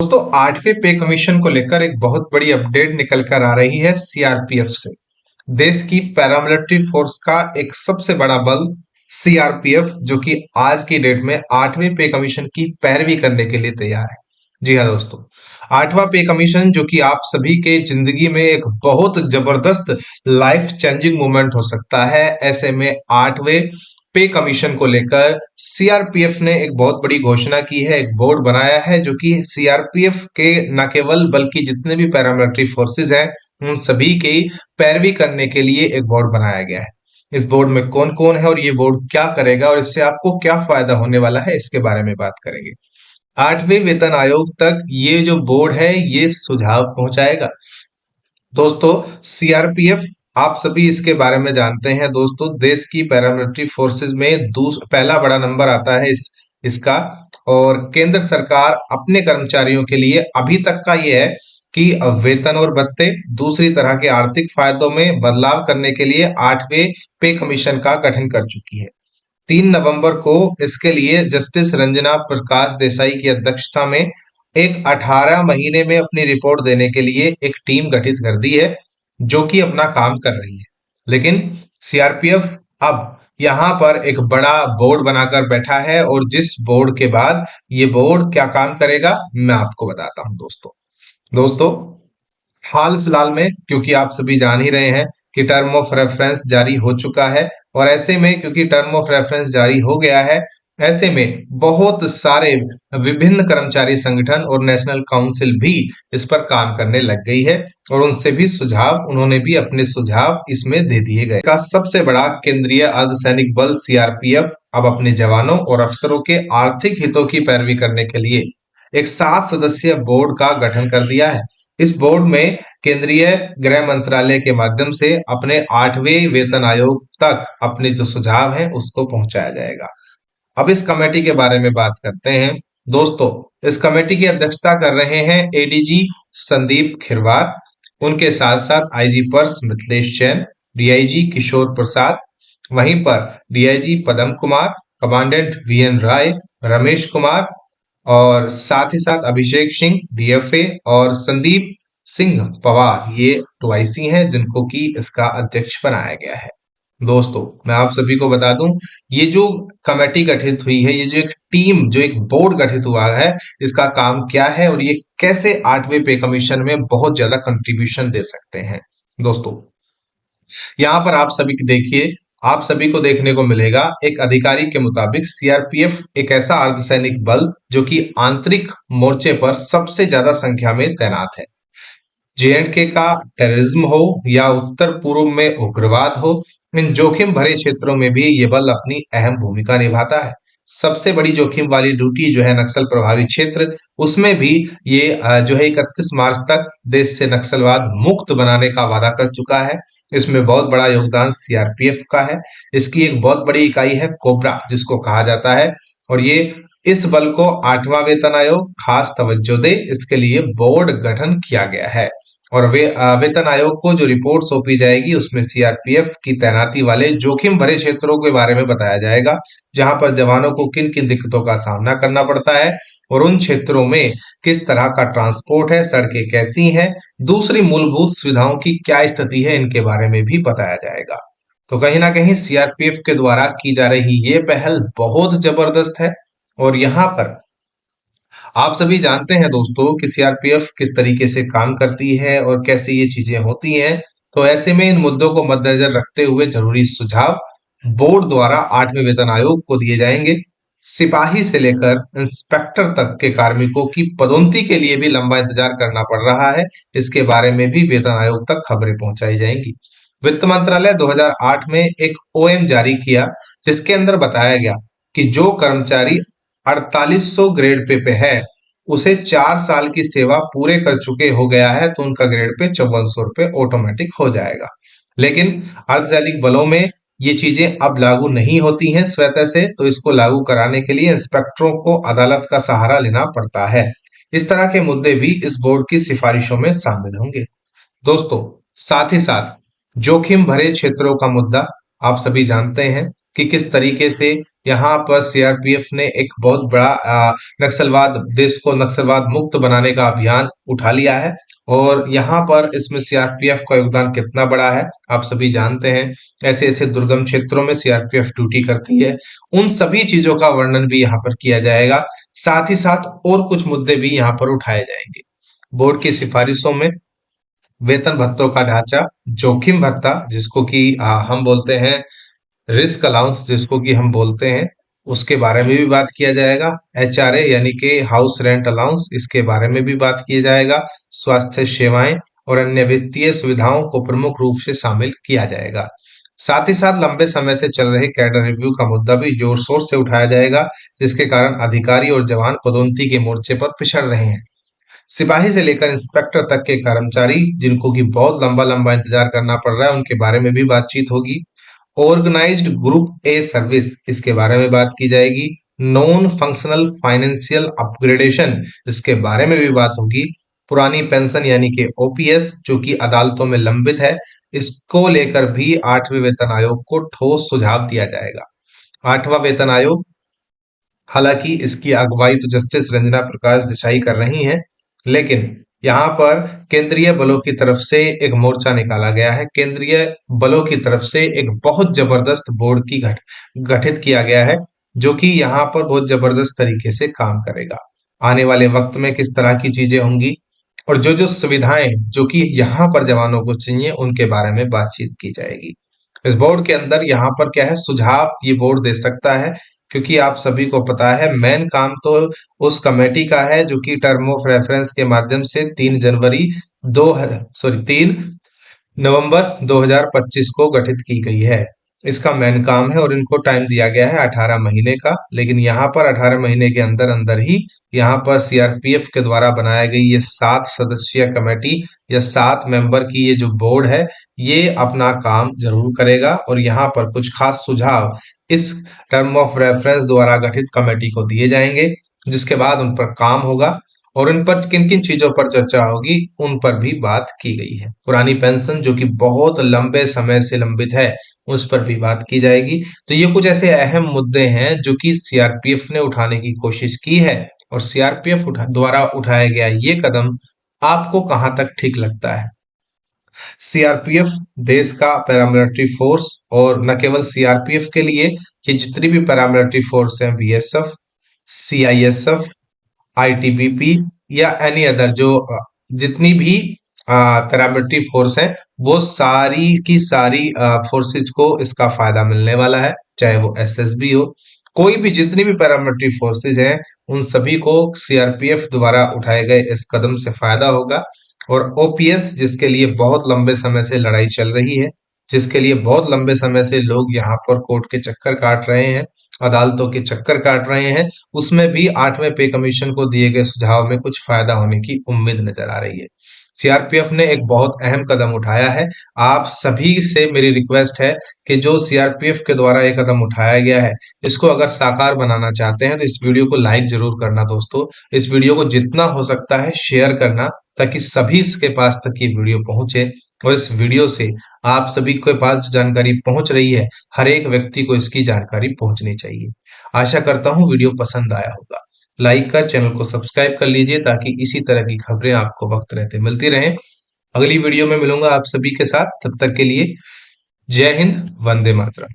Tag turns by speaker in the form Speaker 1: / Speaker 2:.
Speaker 1: दोस्तों 8वें पे कमीशन को लेकर एक बहुत बड़ी अपडेट निकल कर आ रही है सीआरपीएफ से। देश की पैरामिलिट्री फोर्स का एक सबसे बड़ा बल सीआरपीएफ जो कि आज की डेट में 8वें पे कमीशन की पैरवी करने के लिए तैयार है। जी हाँ दोस्तों, 8वां पे कमीशन जो कि आप सभी के जिंदगी में एक बहुत जबरदस्त लाइफ चेंजिंग मोमेंट हो सकता है। ऐसे में 8वें पे कमीशन को लेकर सीआरपीएफ ने एक बहुत बड़ी घोषणा की है, एक बोर्ड बनाया है जो कि सीआरपीएफ के न केवल बल्कि जितने भी पैरामिलिट्री फोर्सेस हैं उन सभी की पैरवी करने के लिए एक बोर्ड बनाया गया है। इस बोर्ड में कौन कौन है और ये बोर्ड क्या करेगा और इससे आपको क्या फायदा होने वाला है, इसके बारे में बात करेंगे। 8वें वेतन आयोग तक ये जो बोर्ड है ये सुझाव पहुंचाएगा। दोस्तों सीआरपीएफ आप सभी इसके बारे में जानते हैं। दोस्तों देश की पैरामिलिट्री फोर्सेस में पहला बड़ा नंबर आता है इसका। और केंद्र सरकार अपने कर्मचारियों के लिए अभी तक का ये है कि वेतन और भत्ते दूसरी तरह के आर्थिक फायदों में बदलाव करने के लिए 8वें पे कमीशन का गठन कर चुकी है। 3 नवंबर को इसके लिए जस्टिस रंजना प्रकाश देसाई की अध्यक्षता में एक 18 महीने में अपनी रिपोर्ट देने के लिए एक टीम गठित कर दी है जो कि अपना काम कर रही है। लेकिन सीआरपीएफ अब यहां पर एक बड़ा बोर्ड बनाकर बैठा है और जिस बोर्ड के बाद ये बोर्ड क्या काम करेगा मैं आपको बताता हूं। दोस्तों हाल फिलहाल में क्योंकि आप सभी जान ही रहे हैं कि टर्म ऑफ रेफरेंस जारी हो चुका है और ऐसे में क्योंकि टर्म ऑफ रेफरेंस जारी हो गया है, ऐसे में बहुत सारे विभिन्न कर्मचारी संगठन और नेशनल काउंसिल भी इस पर काम करने लग गई है और उन्होंने भी अपने सुझाव इसमें दे दिए गए। का सबसे बड़ा केंद्रीय अर्धसैनिक बल सीआरपीएफ अब अपने जवानों और अफसरों के आर्थिक हितों की पैरवी करने के लिए एक 7 सदस्यीय बोर्ड का गठन कर दिया है। इस बोर्ड में केंद्रीय गृह मंत्रालय के माध्यम से अपने 8वें वेतन आयोग तक अपने जो सुझाव हैं उसको पहुंचाया जाएगा। अब इस कमेटी के बारे में बात करते हैं। दोस्तों इस कमेटी की अध्यक्षता कर रहे हैं एडीजी संदीप खिरवार, उनके साथ साथ आईजी पर्स मिथिलेश जैन, डीआईजी किशोर प्रसाद, वहीं पर DIG Padam Kumar, commandant V N Rai, Ramesh Kumar और साथ ही साथ अभिषेक सिंह डीएफए और संदीप सिंह पवार, ये 2 हैं जिनको कि इसका अध्यक्ष बनाया गया है। दोस्तों मैं आप सभी को बता दूं ये जो कमेटी गठित हुई है, ये जो एक टीम जो एक बोर्ड गठित हुआ है, इसका काम क्या है और ये कैसे 8वें पे कमीशन में बहुत ज्यादा कंट्रीब्यूशन दे सकते हैं। दोस्तों यहाँ पर आप सभी को देखने को मिलेगा, एक अधिकारी के मुताबिक सीआरपीएफ एक ऐसा अर्धसैनिक बल जो कि आंतरिक मोर्चे पर सबसे ज्यादा संख्या में तैनात है। जेएंडके का टेररिज्म हो या उत्तर पूर्व में उग्रवाद हो, इन जोखिम भरे क्षेत्रों में भी ये बल अपनी अहम भूमिका निभाता है। सबसे बड़ी जोखिम वाली ड्यूटी जो है नक्सल प्रभावित क्षेत्र, उसमें भी ये जो है 31 मार्च तक देश से नक्सलवाद मुक्त बनाने का वादा कर चुका है। इसमें बहुत बड़ा योगदान सीआरपीएफ का है। इसकी एक बहुत बड़ी इकाई है कोबरा जिसको कहा जाता है और ये इस बल को 8वां वेतन आयोग खास तवज्जो दे, इसके लिए बोर्ड गठन किया गया है। और वेतन आयोग को जो रिपोर्ट सौंपी जाएगी उसमें सीआरपीएफ की तैनाती वाले जोखिम भरे क्षेत्रों के बारे में बताया जाएगा, जहां पर जवानों को किन किन दिक्कतों का सामना करना पड़ता है और उन क्षेत्रों में किस तरह का ट्रांसपोर्ट है, सड़कें कैसी हैं, दूसरी मूलभूत सुविधाओं की क्या स्थिति है, इनके बारे में भी बताया जाएगा। तो कहीं ना कहीं सीआरपीएफ के द्वारा की जा रही ये पहल बहुत जबरदस्त है। और यहाँ पर आप सभी जानते हैं दोस्तों कि सीआरपीएफ किस तरीके से काम करती है और कैसे ये चीजें होती हैं। तो ऐसे में इन मुद्दों को मद्देनजर रखते हुए जरूरी सुझाव बोर्ड द्वारा 8वें वेतन आयोग को दिए जाएंगे। सिपाही से लेकर इंस्पेक्टर तक के कार्मिकों की पदोन्नति के लिए भी लंबा इंतजार करना पड़ रहा है, इसके बारे में भी वेतन आयोग तक खबरें पहुंचाई जाएंगी। वित्त मंत्रालय 2008 में एक ओएम जारी किया जिसके अंदर बताया गया कि जो कर्मचारी 4800 ग्रेड पे है, उसे 4 साल की सेवा पूरे कर चुके हो गया है तो उनका ग्रेड पे 5400 रुपए ऑटोमेटिक हो जाएगा। लेकिन अर्धसैनिक बलों में ये चीजें अब लागू नहीं होती हैं स्वतः से, तो इसको लागू कराने के लिए इंस्पेक्टरों को अदालत का सहारा लेना पड़ता है। इस तरह के मुद्दे भी इस बोर्ड की सिफारिशों में शामिल होंगे। दोस्तों साथ ही साथ जोखिम भरे क्षेत्रों का मुद्दा आप सभी जानते हैं कि किस तरीके से यहाँ पर सीआरपीएफ ने एक बहुत बड़ा नक्सलवाद, देश को नक्सलवाद मुक्त बनाने का अभियान उठा लिया है। और यहाँ पर इसमें सीआरपीएफ का योगदान कितना बड़ा है आप सभी जानते हैं। ऐसे ऐसे दुर्गम क्षेत्रों में सीआरपीएफ ड्यूटी करती है। उन सभी चीजों का वर्णन भी यहाँ पर किया जाएगा। साथ ही साथ और कुछ मुद्दे भी यहाँ पर उठाए जाएंगे। बोर्ड की सिफारिशों में वेतन भत्तों का ढांचा, जोखिम भत्ता जिसको कि हम बोलते हैं रिस्क अलाउंस जिसको कि हम बोलते हैं, उसके बारे में भी बात किया जाएगा। एचआरए यानी कि हाउस रेंट अलाउंस, इसके बारे में भी बात किया जाएगा। स्वास्थ्य सेवाएं और अन्य वित्तीय सुविधाओं को प्रमुख रूप से शामिल किया जाएगा। साथ ही साथ लंबे समय से चल रहे कैडर रिव्यू का मुद्दा भी जोर शोर से उठाया जाएगा, जिसके कारण अधिकारी और जवान पदोन्नति के मोर्चे पर पिछड़ रहे हैं। सिपाही से लेकर इंस्पेक्टर तक के कर्मचारी जिनको कि बहुत लंबा लंबा इंतजार करना पड़ रहा है, उनके बारे में भी बातचीत होगी। ऑर्गेनाइज्ड ग्रुप ए सर्विस, इसके बारे में बात की जाएगी। नॉन फंक्शनल फाइनेंशियल अपग्रेडेशन, इसके बारे में भी बात होगी। पुरानी पेंशन यानी कि ओपीएस जो कि अदालतों में लंबित है, इसको लेकर भी 8वें वेतन आयोग को ठोस सुझाव दिया जाएगा। 8वां वेतन आयोग, हालांकि इसकी अगुवाई तो जस्टिस रंजना प्रकाश देसाई कर रही हैं, लेकिन यहाँ पर केंद्रीय बलों की तरफ से एक मोर्चा निकाला गया है। केंद्रीय बलों की तरफ से एक बहुत जबरदस्त बोर्ड की गठित किया गया है, जो कि यहाँ पर बहुत जबरदस्त तरीके से काम करेगा। आने वाले वक्त में किस तरह की चीजें होंगी और जो जो सुविधाएं जो कि यहाँ पर जवानों को चाहिए, उनके बारे में बातचीत की जाएगी। इस बोर्ड के अंदर यहाँ पर क्या है, सुझाव ये बोर्ड दे सकता है, क्योंकि आप सभी को पता है मेन काम तो उस कमेटी का है जो कि टर्म ऑफ रेफरेंस के माध्यम से 3 नवंबर 2025 को गठित की गई है। इसका मेन काम है और इनको टाइम दिया गया है 18 महीने का। लेकिन यहाँ पर 18 महीने के अंदर अंदर ही यहाँ पर सीआरपीएफ के द्वारा बनाई गई ये 7 सदस्यीय कमेटी या 7 मेंबर की ये जो बोर्ड है, ये अपना काम जरूर करेगा और यहाँ पर कुछ खास सुझाव इस टर्म ऑफ रेफरेंस द्वारा गठित कमेटी को दिए जाएंगे, जिसके बाद उन पर काम होगा और इन पर किन किन चीजों पर चर्चा होगी उन पर भी बात की गई है। पुरानी पेंशन जो कि बहुत लंबे समय से लंबित है, उस पर भी बात की जाएगी। तो ये कुछ ऐसे अहम मुद्दे हैं जो कि सीआरपीएफ ने उठाने की कोशिश की है और सीआरपीएफ द्वारा उठाया गया ये कदम आपको कहां तक ठीक लगता है? सीआरपीएफ देश का पैरामिलिट्री फोर्स, और न केवल सीआरपीएफ के लिए, ये जितनी भी पैरामिलिट्री फोर्स हैं, बीएसएफ, सीआईएसएफ, आईटीबीपी या एनी अदर जो जितनी भी पैरामिलिट्री फोर्स है, वो सारी की सारी फोर्सेज को इसका फायदा मिलने वाला है। चाहे वो एसएसबी हो, कोई भी जितनी भी पैरामिलिट्री फोर्सेज हैं, उन सभी को सीआरपीएफ द्वारा उठाए गए इस कदम से फायदा होगा। और ओपीएस जिसके लिए बहुत लंबे समय से लड़ाई चल रही है, जिसके लिए बहुत लंबे समय से लोग यहाँ पर कोर्ट के चक्कर काट रहे हैं, अदालतों के चक्कर काट रहे हैं, उसमें भी 8वें पे कमीशन को दिए गए सुझाव में कुछ फायदा होने की उम्मीद नजर आ रही है। सीआरपीएफ ने एक बहुत अहम कदम उठाया है। आप सभी से मेरी रिक्वेस्ट है कि जो सीआरपीएफ के द्वारा ये कदम उठाया गया है, इसको अगर साकार बनाना चाहते हैं तो इस वीडियो को लाइक जरूर करना दोस्तों। इस वीडियो को जितना हो सकता है शेयर करना, ताकि सभी के पास तक ये वीडियो पहुंचे और इस वीडियो से आप सभी के पास जो जानकारी पहुंच रही है, हर एक व्यक्ति को इसकी जानकारी पहुंचनी चाहिए। आशा करता हूं वीडियो पसंद आया होगा। लाइक कर चैनल को सब्सक्राइब कर लीजिए ताकि इसी तरह की खबरें आपको वक्त रहते मिलती रहें। अगली वीडियो में मिलूंगा आप सभी के साथ, तब तक के लिए जय हिंद, वंदे मातरम।